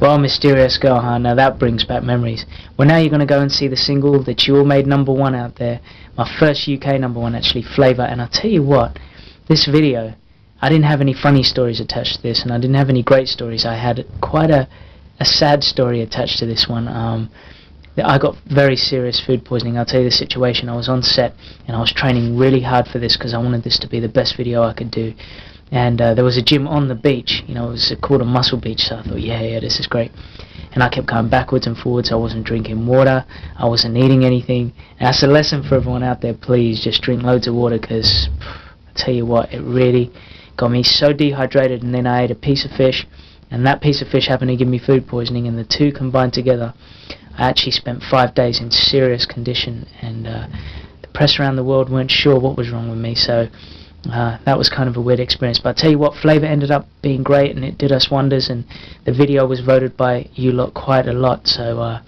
Well, Mysterious Girl, huh? Now that brings back memories. Well, now you're going to go and see the single that you all made #1 out there. My first UK #1, actually, Flava. And I'll tell you what, this video, I didn't have any funny stories attached to this, and I didn't have any great stories. I had quite a sad story attached to this one. I got very serious food poisoning. I'll tell you the situation. I was on set, and I was training really hard for this because I wanted this to be the best video I could do. And there was a gym on the beach, you know, it was called a muscle beach, so I thought, yeah, this is great. And I kept going backwards and forwards. I wasn't drinking water, I wasn't eating anything. And that's a lesson for everyone out there: please just drink loads of water, because I tell you what, it really got me so dehydrated. And then I ate a piece of fish, and that piece of fish happened to give me food poisoning, and the two combined together, I actually spent 5 days in serious condition, and the press around the world weren't sure what was wrong with me. So that was kind of a weird experience. But I tell you what, Flava ended up being great, and it did us wonders, and the video was voted by you lot quite a lot, so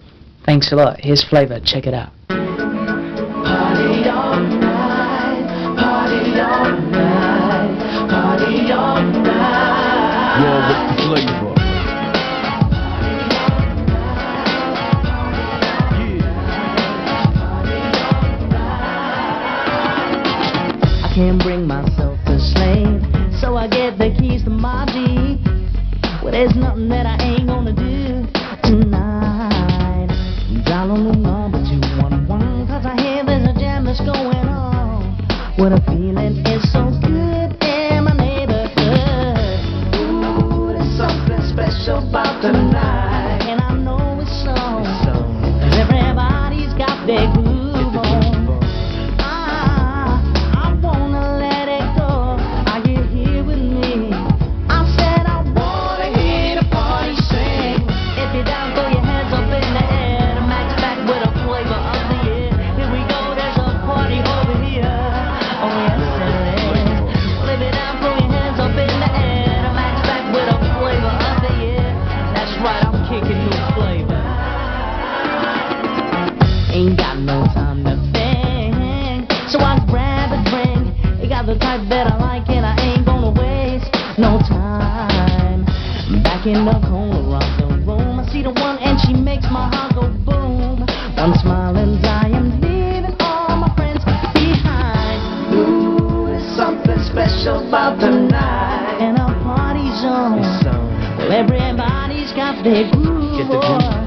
thanks a lot. Here's Flava, check it out. Party all night, party all night, party all night. Roll with the flavor. I can't bring myself to slave, so I get the keys to my Jeep. Well, there's nothing that I ain't gonna do tonight. Dial on the number 211, cause I hear there's a jam that's going on. What a feeling, it's so good in my neighborhood. Ooh, there's something special about the night, and I know it's so, cause everybody's got their groove on. Ain't got no time to think, so I grab a drink. You got the type that I like, and I ain't gonna waste no time. Back in the corner of the room, I see the one, and she makes my heart go boom. One smile and I am leaving all my friends behind. Ooh, there's something special about the night, and our party's on. Well, everybody's got their groove on.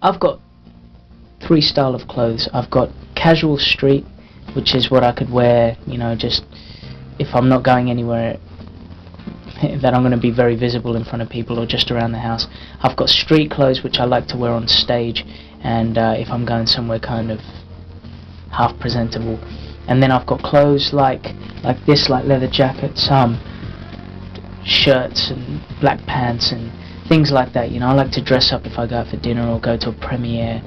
I've got 3 styles of clothes. I've got casual street, which is what I could wear, you know, just if I'm not going anywhere that I'm going to be very visible in front of people or just around the house. I've got street clothes which I like to wear on stage, and if I'm going somewhere kind of half presentable. And then I've got clothes like this, like leather jackets, shirts and black pants and things like that. You know, I like to dress up if I go out for dinner or go to a premiere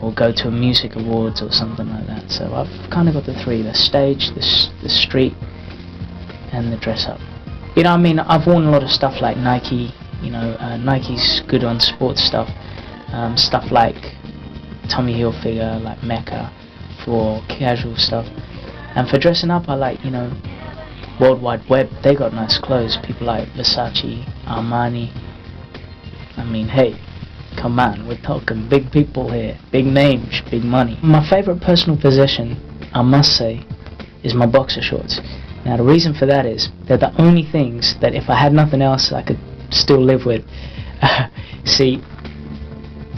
or go to a music awards or something like that. So I've kind of got the three: the stage, the street, and the dress up. You know, I mean, I've worn a lot of stuff like Nike. You know, Nike's good on sports stuff. Stuff like Tommy Hilfiger, like Mecca, for casual stuff. And for dressing up, I like, you know, World Wide Web. They got nice clothes. People like Versace, Armani. I mean, hey, come on, we're talking big people here, big names, big money. My favorite personal possession, I must say, is my boxer shorts. Now the reason for that is they're the only things that if I had nothing else I could still live with. See,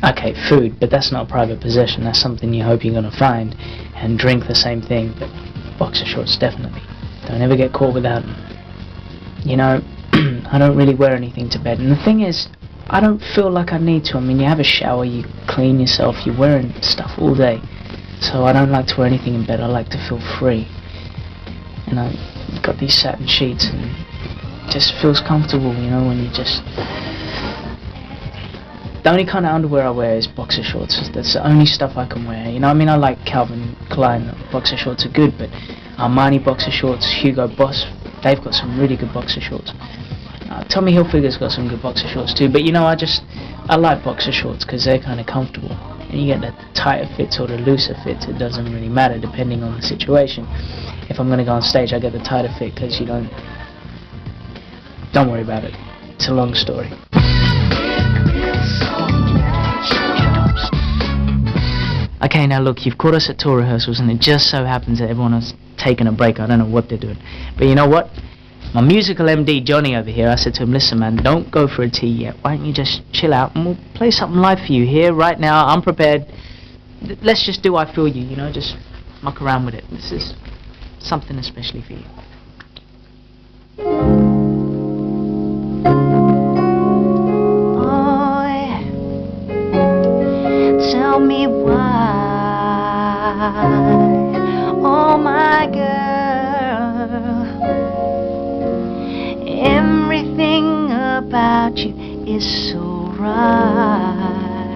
okay, food, but that's not a private possession. That's something you hope you're going to find. And drink, the same thing, but boxer shorts, definitely. Don't ever get caught without them. You know, I don't really wear anything to bed. And the thing is, I don't feel like I need to. I mean, you have a shower, you clean yourself, you're wearing stuff all day. So I don't like to wear anything in bed. I like to feel free. You know, you've got these satin sheets and it just feels comfortable, you know, when you just... The only kind of underwear I wear is boxer shorts. That's the only stuff I can wear. You know, I mean, I like Calvin Klein boxer shorts are good, but Armani boxer shorts, Hugo Boss, they've got some really good boxer shorts. Tommy Hilfiger's got some good boxer shorts too, but you know, I like boxer shorts because they're kind of comfortable. And you get the tighter fits or the looser fits, it doesn't really matter depending on the situation. If I'm going to go on stage, I get the tighter fit because you don't worry about it. It's a long story. Okay, now look, you've caught us at tour rehearsals and it just so happens that everyone has taken a break. I don't know what they're doing. But you know what? My musical MD, Johnny, over here, I said to him, listen man, don't go for a tea yet. Why don't you just chill out and we'll play something live for you here, right now. I'm prepared. Let's just do I Feel You, you know, just muck around with it. This is something especially for you. Tell me why, oh my girl, everything about you is so right.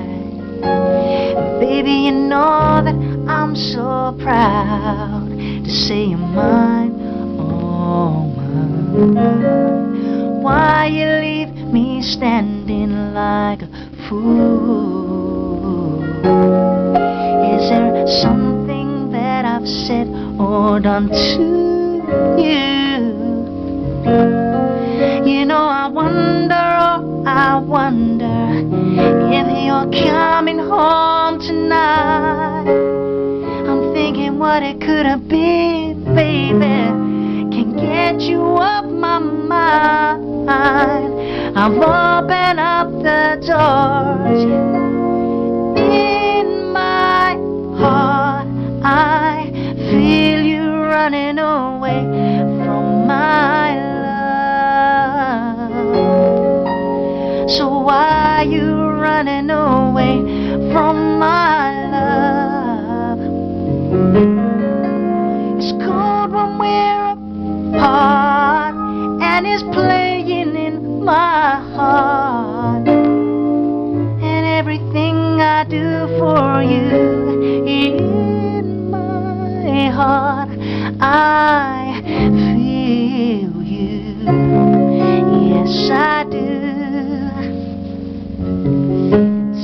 Baby, you know that I'm so proud to say you're mine, oh mine. Why you leave me standing like a fool? Is there something that I've said or done to you? You know, I wonder if you're coming home tonight. I'm thinking what it could have been, baby. Can't get you off my mind. I've opened up the doors, in my heart. I feel you running away from my love. So why you running away from my love? It's cold when we're apart, and it's playing in my heart. And everything I do for you, in my heart, I feel you. Yes, I do.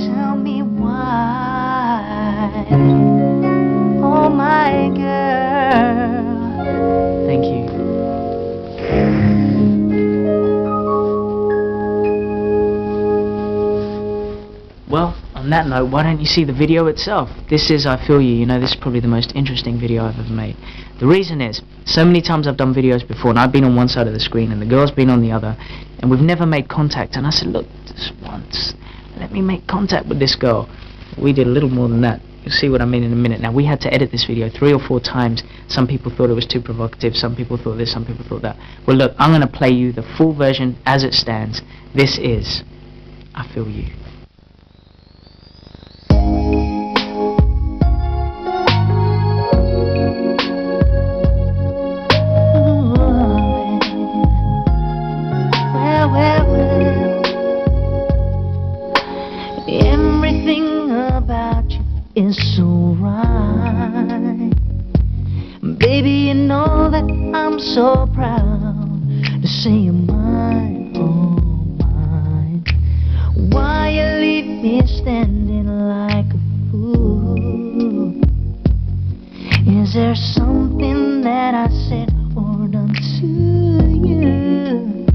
Tell me why, oh my girl. Thank you. Well, on that note, why don't you see the video itself? This is I Feel You. You know, this is probably the most interesting video I've ever made. The reason is, so many times I've done videos before and I've been on one side of the screen and the girl's been on the other, and we've never made contact. And I said, look, just once, let me make contact with this girl. We did a little more than that. You'll see what I mean in a minute. Now, we had to edit this video 3 or 4 times. Some people thought it was too provocative, some people thought this, some people thought that. Well, look, I'm going to play you the full version as it stands. This is I Feel You. Everything about you is so right. Baby, you know that I'm so proud to say you're mine, oh mine. Why you leave me standing like a fool? Is there something that I said or done to you?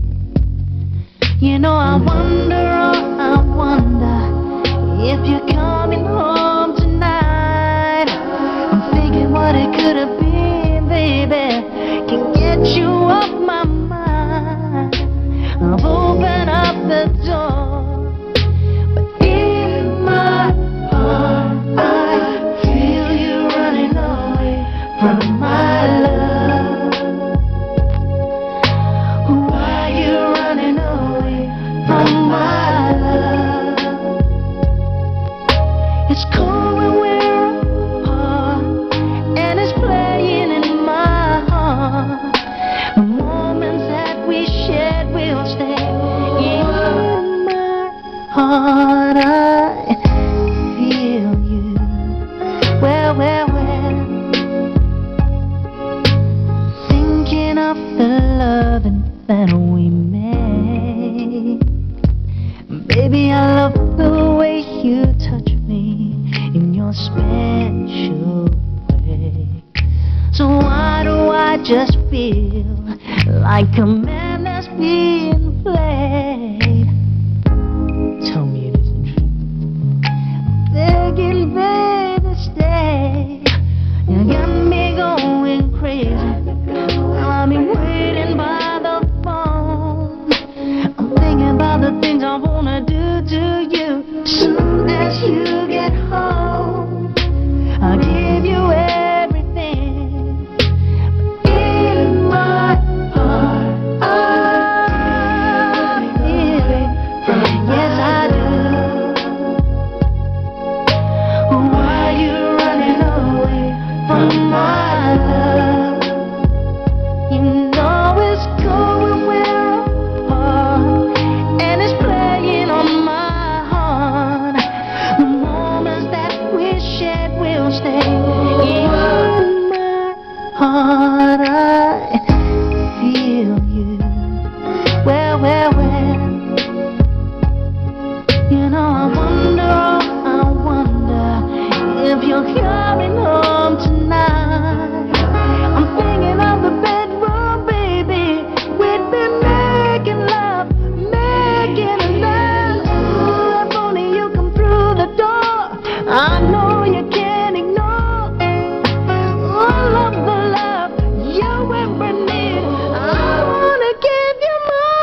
You know I wonder, oh I wonder, if you're coming home tonight. I'm thinking what it could have been, baby. Can get you off my mind. I've opened up the door, but in my heart I feel you running away from my love. Why you running away from my love? It's cold when we're apart, and it's playing in my heart. The moments that we shared will stay in my heart. I feel you. Well, well, well. Thinking of the loving that we made. Baby, I love the way you touch me in your special way. So why do I just feel like a man that's being played? Tell me it isn't true. Begging, baby, stay. You got me going crazy. I'll be waiting by the phone. I'm thinking about the things I wanna do to you. Soon as you get home, I'll give you everything. But in my heart, I feel it. Yes, I do. Why you running away from my love? You know it's cold when we're apart, and it's playing on my heart. The moments that we shared will stay in my heart. I feel you. Well, well, well. You know I wonder if you're coming home tonight. I'm thinking of the bedroom, baby. We'd been making love, making love. Ooh, if only you come through the door. I know you can't ignore all of the love you ever need. I wanna give you more.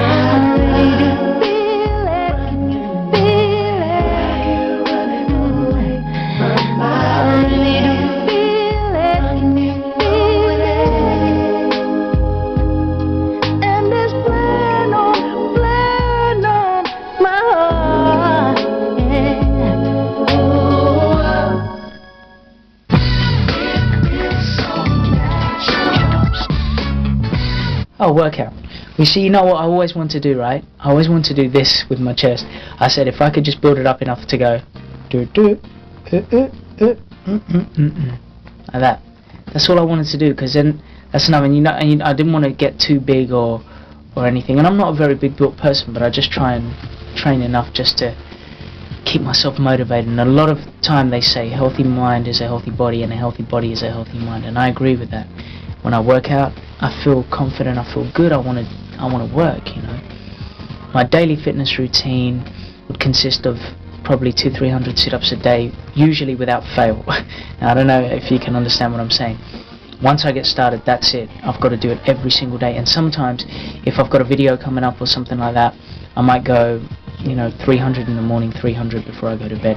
I really do feel it. Can you feel it? I really do feel it. Can you feel it? And it's playing on my heart. Yeah. Oh, workout. You see, you know what I always want to do, right? I always want to do this with my chest. I said if I could just build it up enough to go like that. That's all I wanted to do, because then that's enough. And I didn't want to get too big or anything. And I'm not a very big built person, but I just try and train enough just to keep myself motivated. And a lot of time they say healthy mind is a healthy body, and a healthy body is a healthy mind, and I agree with that. When I work out, I feel confident, I feel good, I want to work, you know. My daily fitness routine would consist of probably 200-300 sit-ups a day, usually without fail. Now, I don't know if you can understand what I'm saying. Once I get started, that's it. I've got to do it every single day. And sometimes, if I've got a video coming up or something like that, I might go 300 in the morning, 300 before I go to bed.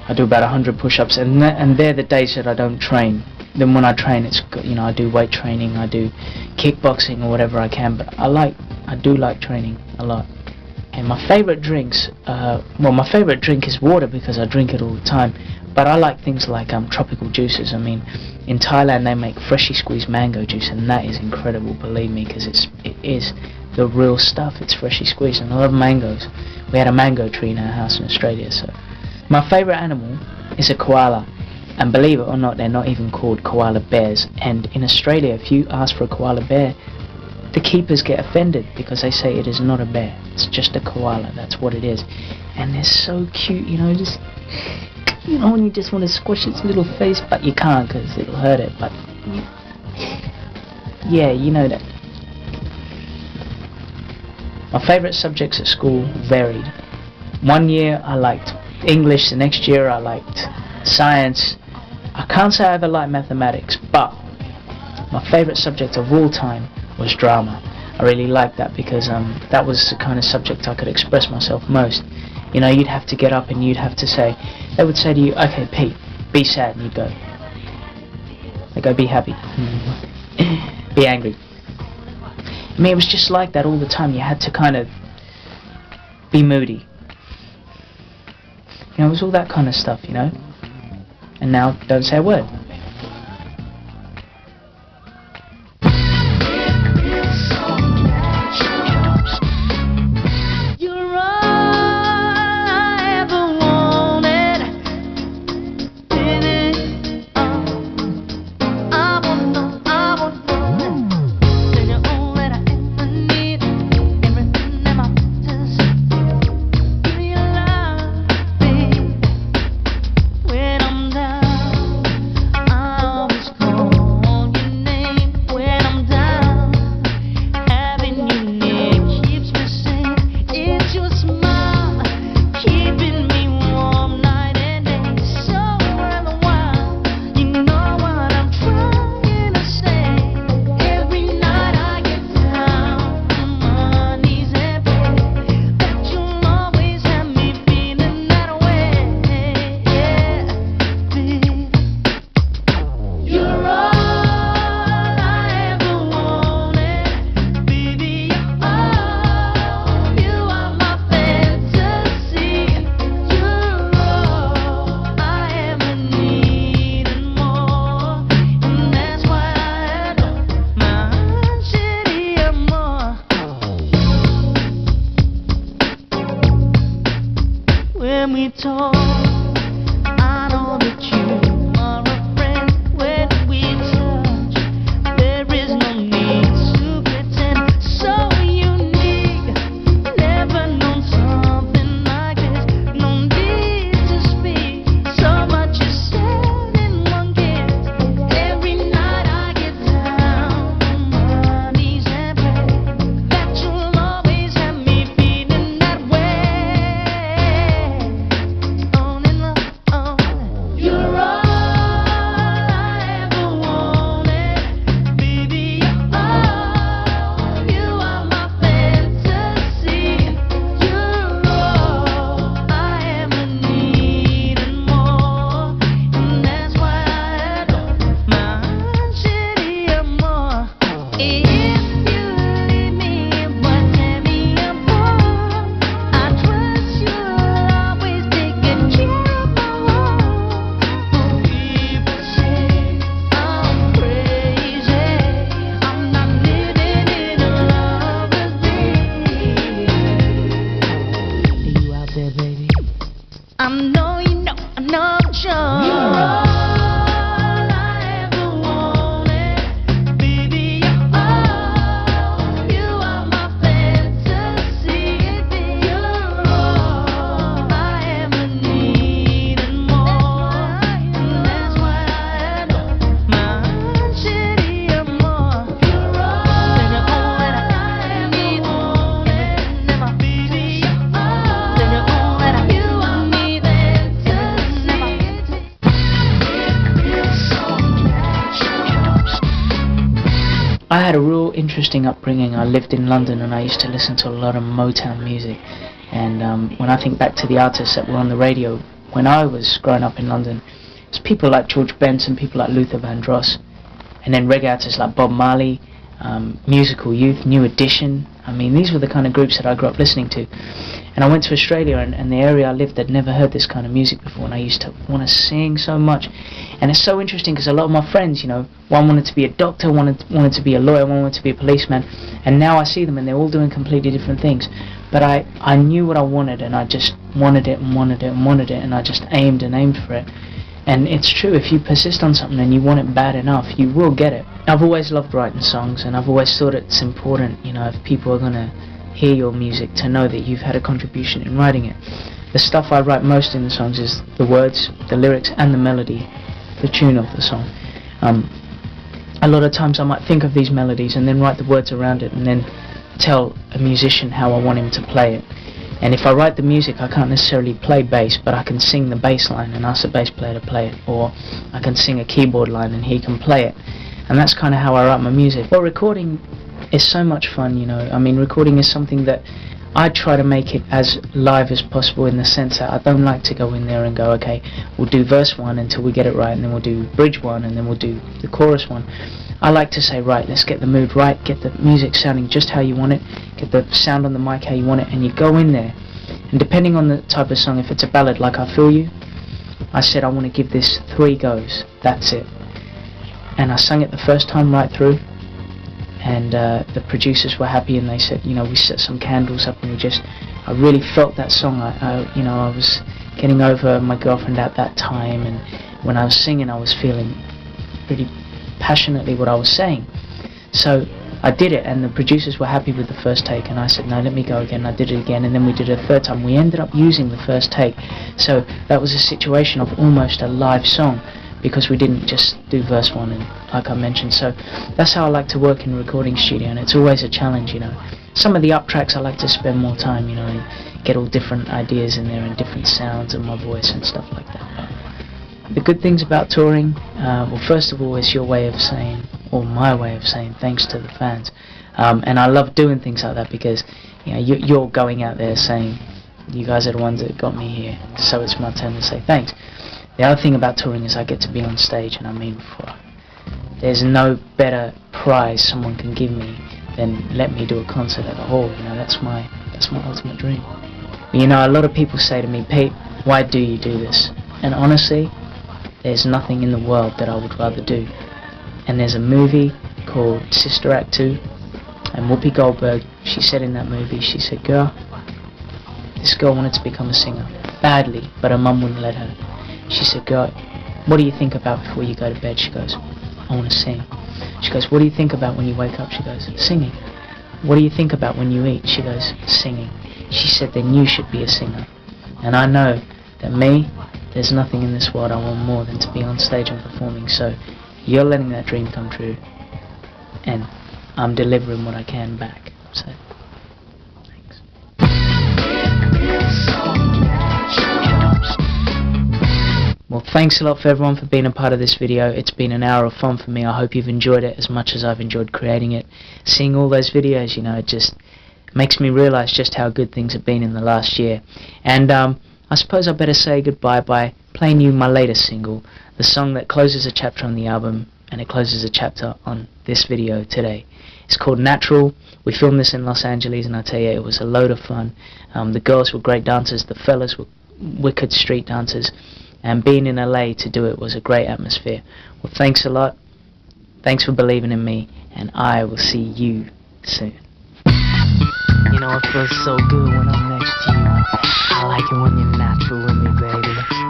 I do about 100 push-ups, and they're the days that I don't train. Then when I train, I do weight training, I do kickboxing or whatever I can. But I do like training a lot. And my favorite drinks, my favorite drink is water because I drink it all the time. But I like things like tropical juices. I mean, in Thailand they make freshly squeezed mango juice, and that is incredible, believe me, because it is the real stuff. It's freshly squeezed, and I love mangoes. We had a mango tree in our house in Australia. So my favorite animal is a koala, and believe it or not, they're not even called koala bears. And in Australia, if you ask for a koala bear, the keepers get offended because they say it is not a bear, it's just a koala. That's what it is. And they're so cute, just when you just want to squish its little face, but you can't because it'll hurt it. But yeah, you know that. My favorite subjects at school varied. One year I liked English, the next year I liked science. I can't say I ever liked mathematics, but my favorite subject of all time was drama. I really liked that because that was the kind of subject I could express myself most. You'd have to get up and you'd have to say, they would say to you, okay Pete, be sad, and you'd go, they go, be happy, be angry. I mean, it was just like that all the time. You had to kind of be moody. It was all that kind of stuff, and now don't say a word. When we talk, I know that you are a friend. When we touch, there is no need to pretend. So unique, never known something like this. No need to speak, so much is said in one kiss. Every night I get down on my knees and pray that you'll always have me feeling that way. I know you know, I know I'm sure. You're all I ever wanted, baby. You're all, you are my fantasy. You're all I ever need and more. And that's why I know my city and more. You're all I ever need, never, baby. You're all, you're all that I need. I had a real interesting upbringing. I lived in London and I used to listen to a lot of Motown music, And when I think back to the artists that were on the radio when I was growing up in London, it's people like George Benson, people like Luther Vandross, and then reggae artists like Bob Marley, Musical Youth, New Edition. I mean, these were the kind of groups that I grew up listening to. And I went to Australia, and the area I lived, I'd never heard this kind of music before, and I used to want to sing so much. And it's so interesting because a lot of my friends, you know, one wanted to be a doctor, one wanted to be a lawyer, one wanted to be a policeman, and now I see them and they're all doing completely different things. But I knew what I wanted, and I just wanted it and wanted it and wanted it, and I just aimed and aimed for it. And it's true, if you persist on something and you want it bad enough, you will get it. I've always loved writing songs, and I've always thought it's important, you know, if people are going to hear your music, to know that you've had a contribution in writing it. The stuff I write most in the songs is the words, the lyrics, and the melody, the tune of the song. A lot of times I might think of these melodies and then write the words around it, and then tell a musician how I want him to play it. And if I write the music, I can't necessarily play bass, but I can sing the bass line and ask the bass player to play it, or I can sing a keyboard line and he can play it. And that's kind of how I write my music. Well, recording is so much fun, you know. I mean, recording is something that I try to make it as live as possible, in the sense that I don't like to go in there and go, okay, we'll do verse 1 until we get it right, and then we'll do bridge 1, and then we'll do the chorus 1. I like to say, right, let's get the mood right, get the music sounding just how you want it, get the sound on the mic how you want it, and you go in there. And depending on the type of song, if it's a ballad like I Feel You, I said I want to give this 3 goes, that's it. And I sung it the first time right through, and the producers were happy, and they said, you know, we set some candles up, and I really felt that song. You know, I was getting over my girlfriend at that time, and when I was singing, I was feeling pretty passionately what I was saying. So I did it, and the producers were happy with the first take, and I said, no, let me go again. I did it again, and then we did it a 3rd time. We ended up using the first take, so that was a situation of almost a live song, because we didn't just do verse 1, and like I mentioned. So that's how I like to work in a recording studio, and it's always a challenge, you know. Some of the up tracks I like to spend more time, you know, and get all different ideas in there and different sounds and my voice and stuff like that. The good things about touring, well, first of all, it's your way of saying, or my way of saying, thanks to the fans. And I love doing things like that, because, you know, you're going out there saying, you guys are the ones that got me here, so it's my turn to say thanks. The other thing about touring is I get to be on stage, and I mean, there's no better prize someone can give me than let me do a concert at a hall. You know, that's my ultimate dream. You know, a lot of people say to me, Pete, why do you do this? And honestly, there's nothing in the world that I would rather do. And there's a movie called Sister Act 2, and Whoopi Goldberg, she said in that movie, she said, this girl wanted to become a singer badly, but her mum wouldn't let her. She said, girl, what do you think about before you go to bed? She goes, I want to sing. She goes, what do you think about when you wake up? She goes, singing. What do you think about when you eat? She goes, singing. She said, then you should be a singer. And I know that there's nothing in this world I want more than to be on stage and performing. So you're letting that dream come true, and I'm delivering what I can back. So thanks. Well, thanks a lot for everyone for being a part of this video. It's been an hour of fun for me. I hope you've enjoyed it as much as I've enjoyed creating it. Seeing all those videos, you know, it just makes me realise just how good things have been in the last year. And I suppose I better say goodbye by playing you my latest single, the song that closes a chapter on the album, and it closes a chapter on this video today. It's called Natural. We filmed this in Los Angeles, and I tell you, it was a load of fun. The girls were great dancers, the fellas were wicked street dancers, and being in LA to do it was a great atmosphere. Well, thanks a lot. Thanks for believing in me, and I will see you soon. You know, it feels so good when I'm next to you. I like it when you're natural with me, baby.